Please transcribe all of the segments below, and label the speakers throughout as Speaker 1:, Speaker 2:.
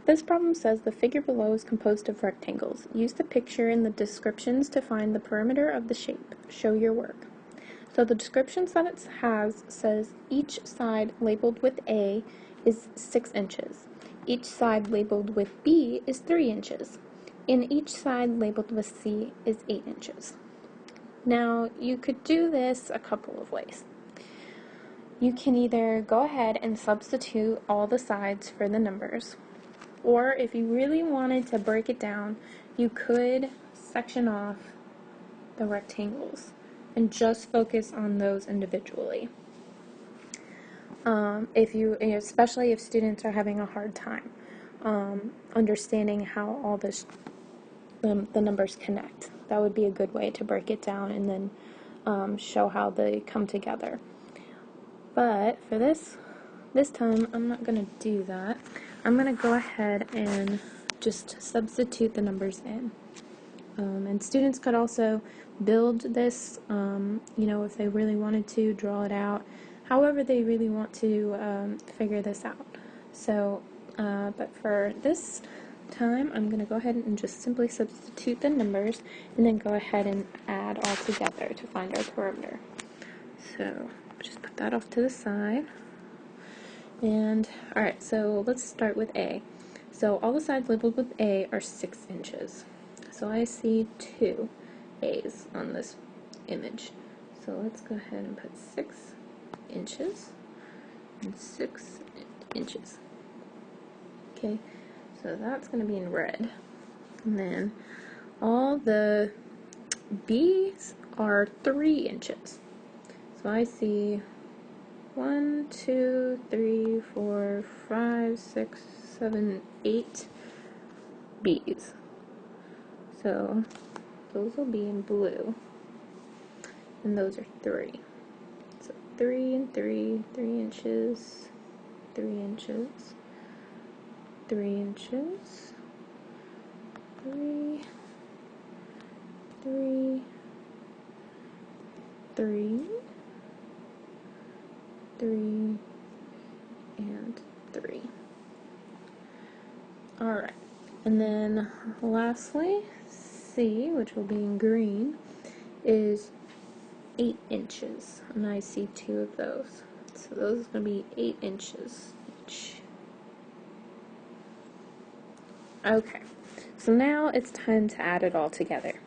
Speaker 1: This problem says the figure below is composed of rectangles. Use the picture in the descriptions to find the perimeter of the shape. Show your work. So the descriptions that it has says each side labeled with A is 6 inches. Each side labeled with B is 3 inches. And each side labeled with C is 8 inches. Now, you could do this a couple of ways. You can either go ahead and substitute all the sides for the numbers, or if you really wanted to break it down, you could section off the rectangles and just focus on those individually. Especially if students are having a hard time understanding how all the numbers connect, that would be a good way to break it down and then show how they come together. But for this time, I'm not going to do that. I'm going to go ahead and just substitute the numbers in. And students could also build this, if they really wanted to, draw it out, however they really want to figure this out. So, but for this time, I'm going to go ahead and just simply substitute the numbers and then go ahead and add all together to find our perimeter. So, just put that off to the side. And, alright, so let's start with A. So all the sides labeled with A are 6 inches. So I see 2 A's on this image. So let's go ahead and put 6 inches and 6 inches. Okay, so that's going to be in red. And then all the B's are 3 inches. So I see 1, 2, 3, 4, 5, 6, 7, 8 B's. So those will be in blue. And those are 3. So 3 and 3, 3 inches, 3 inches, 3 inches, 3, 3, 3, 3, and 3. Alright, and then lastly, C, which will be in green, is 8 inches, and I see 2 of those. So those are going to be 8 inches each. Okay, so now it's time to add it all together.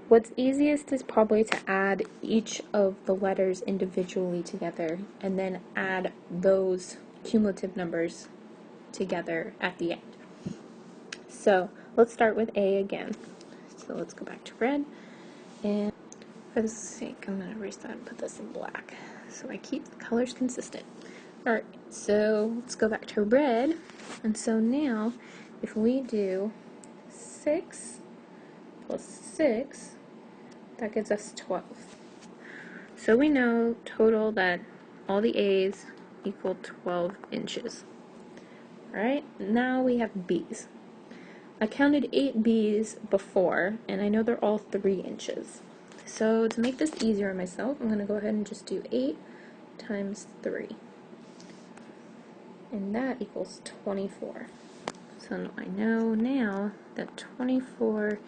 Speaker 1: What's easiest is probably to add each of the letters individually together and then add those cumulative numbers together at the end. So let's start with A again. So let's go back to red, and for the sake, I'm going to erase that and put this in black so I keep the colors consistent. Alright, so let's go back to red, and so now if we do 6 plus 6, that gives us 12. So we know total that all the A's equal 12 inches. Alright, now we have B's. I counted 8 B's before, and I know they're all 3 inches. So to make this easier on myself, I'm going to go ahead and just do 8 times 3. And that equals 24. So I know now that 24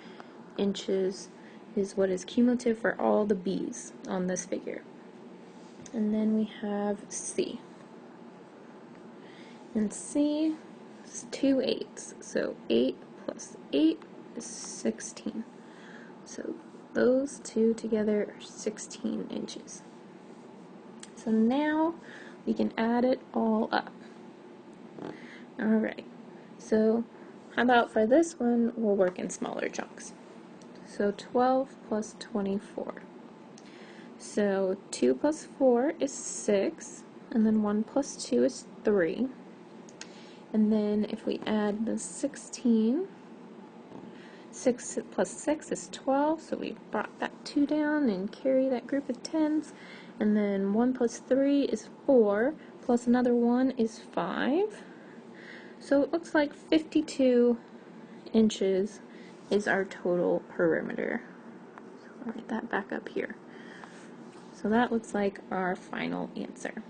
Speaker 1: inches is what is cumulative for all the B's on this figure. And then we have C. And C is 2 8s. So 8 plus 8 is 16. So those two together are 16 inches. So now we can add it all up. Alright, so how about for this one, we'll work in smaller chunks. So 12 plus 24. So 2 plus 4 is 6, and then 1 plus 2 is 3. And then if we add the 16, 6 plus 6 is 12, so we brought that 2 down and carry that group of 10s. And then 1 plus 3 is 4, plus another 1 is 5. So it looks like 52 inches is our total perimeter. So I'll write that back up here. So that looks like our final answer.